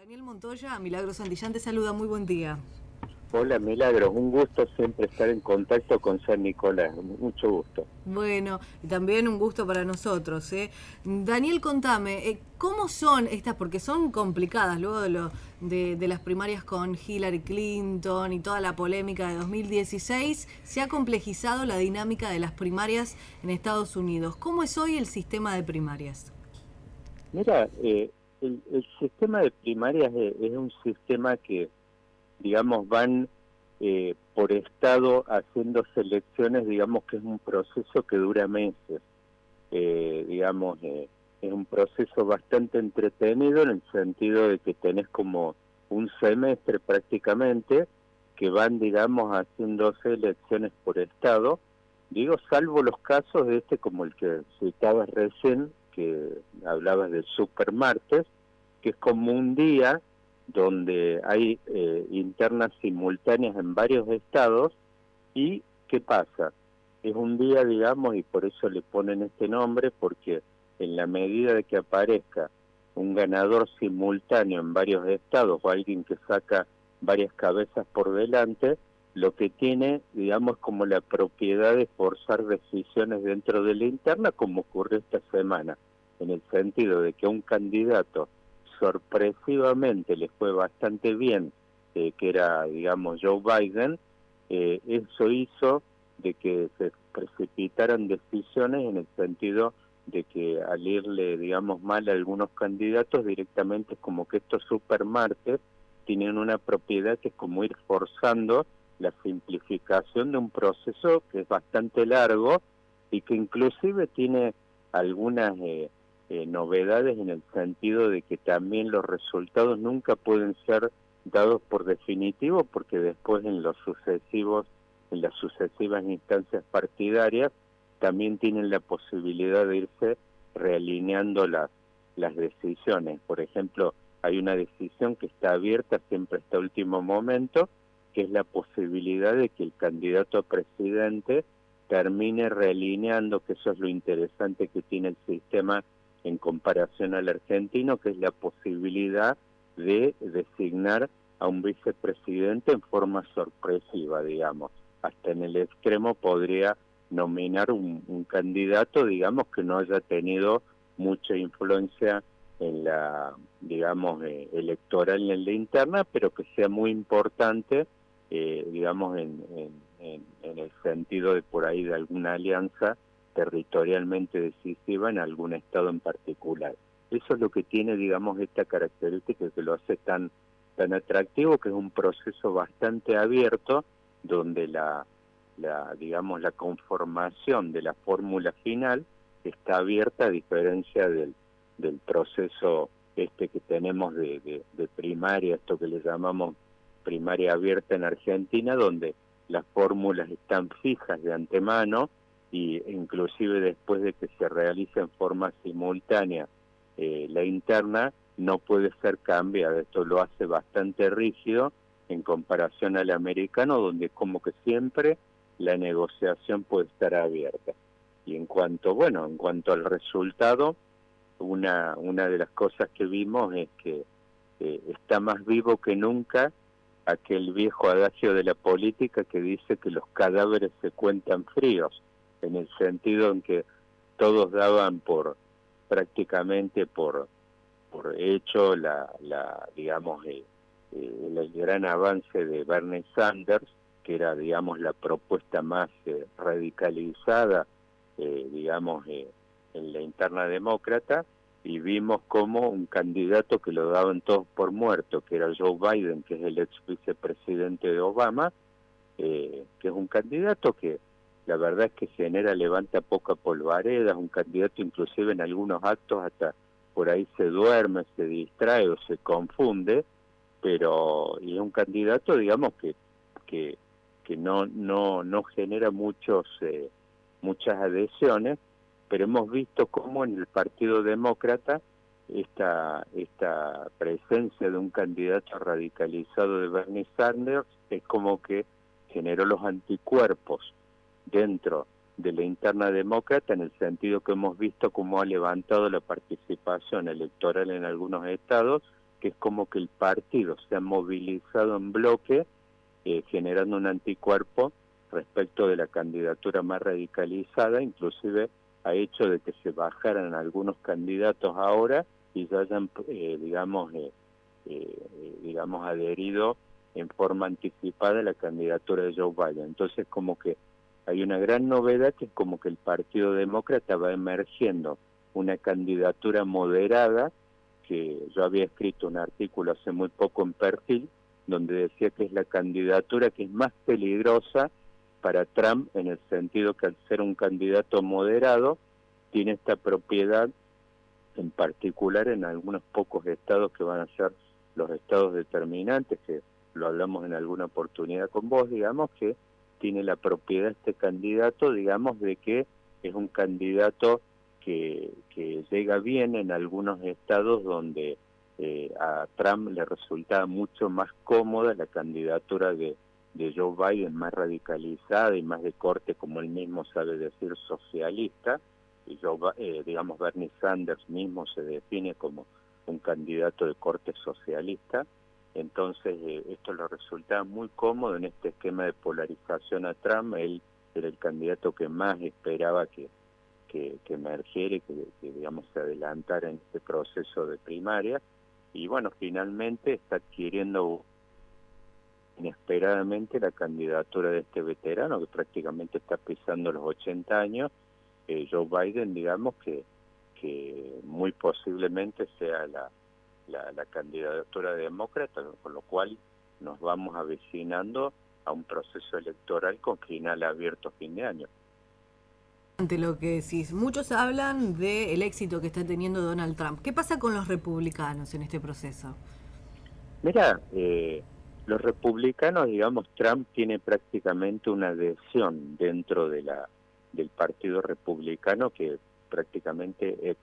Daniel Montoya, Milagro Santillán te saluda, muy buen día. Hola Milagros, un gusto siempre estar en contacto con San Nicolás, mucho gusto. Bueno, y también un gusto para nosotros, ¿eh? Daniel, contame, ¿cómo son estas? Porque son complicadas, luego de las primarias con Hillary Clinton y toda la polémica de 2016, se ha complejizado la dinámica de las primarias en Estados Unidos. ¿Cómo es hoy el sistema de primarias? Mira, el sistema de primarias es un sistema que, digamos, van por estado haciendo selecciones, digamos que es un proceso que dura meses. Digamos, es un proceso bastante entretenido en el sentido de que tenés como un semestre prácticamente que van, digamos, haciéndose elecciones por estado. Digo, salvo los casos de como el que citabas recién, que hablabas del supermartes, que es como un día donde hay internas simultáneas en varios estados. ¿Y qué pasa? Es un día, digamos, y por eso le ponen este nombre, porque en la medida de que aparezca un ganador simultáneo en varios estados o alguien que saca varias cabezas por delante, lo que tiene, digamos, como la propiedad de forzar decisiones dentro de la interna, como ocurrió esta semana, en el sentido de que a un candidato sorpresivamente le fue bastante bien, que era, digamos, Joe Biden. Eso hizo de que se precipitaran decisiones en el sentido de que al irle, digamos, mal a algunos candidatos, directamente es como que estos supermartes tienen una propiedad que es como ir forzando la simplificación de un proceso que es bastante largo y que inclusive tiene algunas novedades en el sentido de que también los resultados nunca pueden ser dados por definitivo, porque después en las sucesivas instancias partidarias también tienen la posibilidad de irse realineando las decisiones. Por ejemplo, hay una decisión que está abierta siempre hasta último momento, que es la posibilidad de que el candidato a presidente termine realineando, que eso es lo interesante que tiene el sistema en comparación al argentino, que es la posibilidad de designar a un vicepresidente en forma sorpresiva, digamos. Hasta en el extremo podría nominar un candidato, digamos, que no haya tenido mucha influencia en la, digamos, electoral en la interna, pero que sea muy importante, digamos, en el sentido de por ahí de alguna alianza territorialmente decisiva en algún estado en particular. Eso es lo que tiene, digamos, esta característica que lo hace tan atractivo, que es un proceso bastante abierto, donde digamos, la conformación de la fórmula final está abierta, a diferencia del proceso que tenemos de primaria, esto que le llamamos primaria abierta en Argentina, donde las fórmulas están fijas de antemano, y inclusive después de que se realice en forma simultánea la interna, no puede ser cambiada. Esto lo hace bastante rígido en comparación al americano, donde como que siempre la negociación puede estar abierta. Y en cuanto al resultado, una de las cosas que vimos es que está más vivo que nunca aquel viejo adagio de la política que dice que los cadáveres se cuentan fríos, en el sentido en que todos daban prácticamente por hecho digamos, el gran avance de Bernie Sanders, que era, digamos, la propuesta más radicalizada, digamos, en la interna demócrata, y vimos como un candidato que lo daban todos por muerto, que era Joe Biden, que es el ex vicepresidente de Obama, que es un candidato que la verdad es que levanta poca polvareda, es un candidato inclusive en algunos actos hasta por ahí se duerme, se distrae o se confunde, pero y es un candidato, digamos, que no genera muchas adhesiones, pero hemos visto cómo en el Partido Demócrata esta presencia de un candidato radicalizado de Bernie Sanders es como que generó los anticuerpos dentro de la interna demócrata, en el sentido que hemos visto cómo ha levantado la participación electoral en algunos estados, que es como que el partido se ha movilizado en bloque, generando un anticuerpo respecto de la candidatura más radicalizada, inclusive ha hecho de que se bajaran algunos candidatos ahora y ya hayan, digamos, adherido en forma anticipada a la candidatura de Joe Biden. Entonces, como que hay una gran novedad, que es como que el Partido Demócrata va emergiendo una candidatura moderada, que yo había escrito un artículo hace muy poco en Perfil, donde decía que es la candidatura que es más peligrosa para Trump, en el sentido que al ser un candidato moderado, tiene esta propiedad, en particular en algunos pocos estados que van a ser los estados determinantes, que lo hablamos en alguna oportunidad con vos, digamos, que tiene la propiedad este candidato, digamos, de que es un candidato que llega bien en algunos estados donde a Trump le resultaba mucho más cómoda la candidatura de Joe Biden, más radicalizada y más de corte, como él mismo sabe decir, socialista, y digamos, Bernie Sanders mismo se define como un candidato de corte socialista. Entonces esto le resultaba muy cómodo en este esquema de polarización a Trump. Él era el candidato que más esperaba que emergiera y que digamos se adelantara en este proceso de primaria, y bueno, finalmente está adquiriendo inesperadamente la candidatura de este veterano que prácticamente está pisando los 80 años, Joe Biden, digamos, que muy posiblemente sea la candidatura demócrata, con lo cual nos vamos avecinando a un proceso electoral con final abierto a fin de año. Ante lo que decís, muchos hablan del éxito que está teniendo Donald Trump. ¿Qué pasa con los republicanos en este proceso? Mira, los republicanos, digamos, Trump tiene prácticamente una adhesión dentro de del Partido Republicano que prácticamente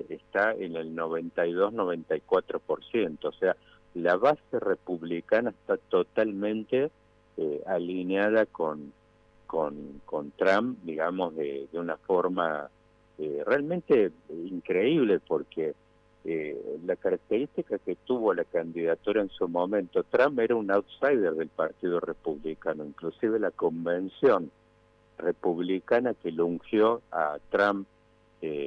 está en el 92-94%. O sea, la base republicana está totalmente alineada con Trump, digamos, de una forma realmente increíble, porque la característica que tuvo la candidatura en su momento, Trump era un outsider del Partido Republicano, inclusive la convención republicana que lo ungió a Trump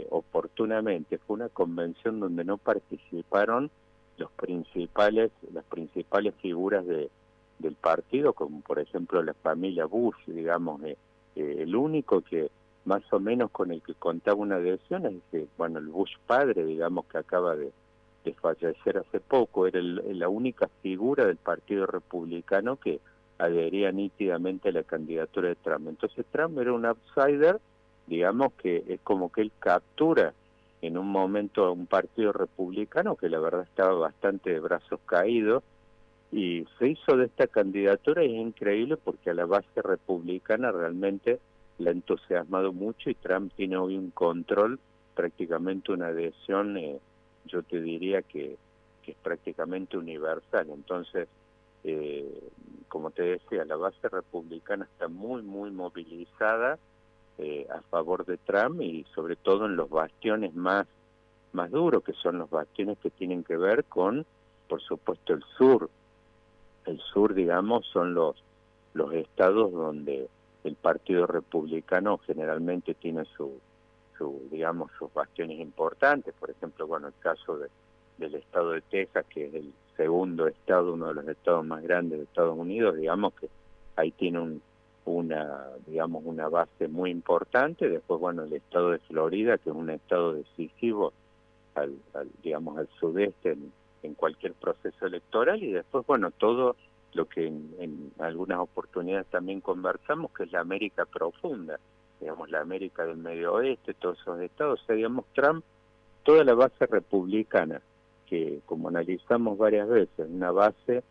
oportunamente fue una convención donde no participaron las principales figuras del partido, como por ejemplo la familia Bush, digamos, el único que más o menos con el que contaba una adhesión es que, bueno, el Bush padre, digamos, que acaba de fallecer hace poco, era la única figura del Partido Republicano que adhería nítidamente a la candidatura de Trump. Entonces Trump era un outsider, digamos, que es como que él captura en un momento a un partido republicano que la verdad estaba bastante de brazos caídos, y se hizo de esta candidatura, y es increíble porque a la base republicana realmente la ha entusiasmado mucho, y Trump tiene hoy un control, prácticamente una adhesión, yo te diría que es prácticamente universal. Entonces, como te decía, la base republicana está muy, muy movilizada a favor de Trump, y sobre todo en los bastiones más duros, que son los bastiones que tienen que ver con, por supuesto, el sur. El sur, digamos, son los estados donde el Partido Republicano generalmente tiene digamos, sus bastiones importantes. Por ejemplo, bueno, el caso del estado de Texas, que es el segundo estado, uno de los estados más grandes de Estados Unidos, digamos que ahí tiene una base muy importante. Después, bueno, el estado de Florida, que es un estado decisivo digamos, al sudeste en cualquier proceso electoral, y después, bueno, todo lo que en algunas oportunidades también conversamos, que es la América profunda, digamos, la América del Medio Oeste, todos esos estados. O sea, digamos, Trump, toda la base republicana, que como analizamos varias veces, una base,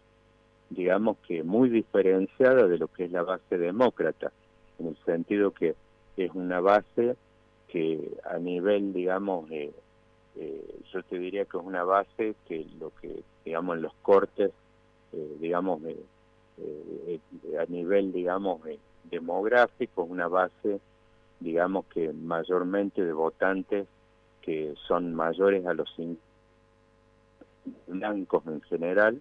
digamos, que muy diferenciada de lo que es la base demócrata, en el sentido que es una base que a nivel, digamos, yo te diría que es una base que digamos, en los cortes, digamos, a nivel, digamos, demográfico, es una base, digamos, que mayormente de votantes que son mayores a los 50, blancos en general,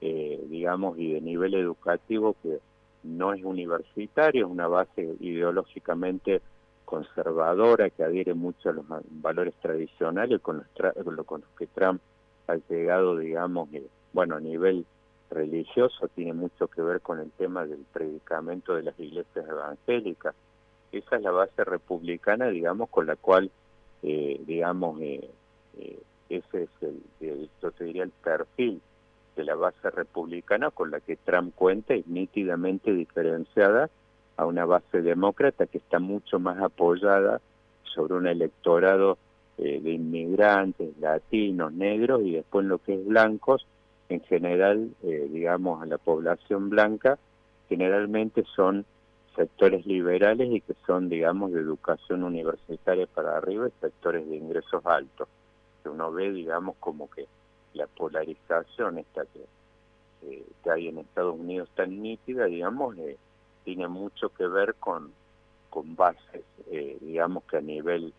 digamos, y de nivel educativo que no es universitario, es una base ideológicamente conservadora que adhiere mucho a los valores tradicionales con los que Trump ha llegado, digamos, bueno, a nivel religioso tiene mucho que ver con el tema del predicamento de las iglesias evangélicas. Esa es la base republicana, digamos, con la cual, digamos, ese es yo te diría el perfil de la base republicana con la que Trump cuenta, y nítidamente diferenciada a una base demócrata que está mucho más apoyada sobre un electorado de inmigrantes, latinos, negros, y después lo que es blancos, en general, digamos, a la población blanca, generalmente son sectores liberales y que son, digamos, de educación universitaria para arriba y sectores de ingresos altos. Que uno ve, digamos, como que la polarización esta que hay en Estados Unidos tan nítida, digamos, tiene mucho que ver con bases, digamos, que a nivel,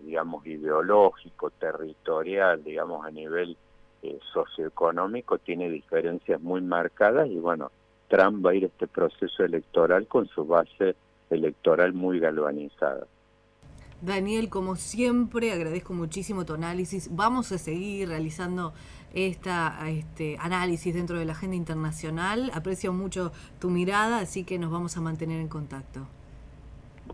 digamos, ideológico, territorial, digamos, a nivel socioeconómico, tiene diferencias muy marcadas, y bueno, Trump va a ir a este proceso electoral con su base electoral muy galvanizada. Daniel, como siempre, agradezco muchísimo tu análisis. Vamos a seguir realizando este análisis dentro de la agenda internacional. Aprecio mucho tu mirada, así que nos vamos a mantener en contacto.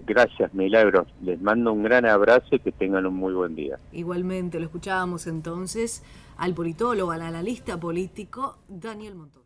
Gracias, Milagros. Les mando un gran abrazo y que tengan un muy buen día. Igualmente, lo escuchábamos entonces al politólogo, al analista político Daniel Montoya.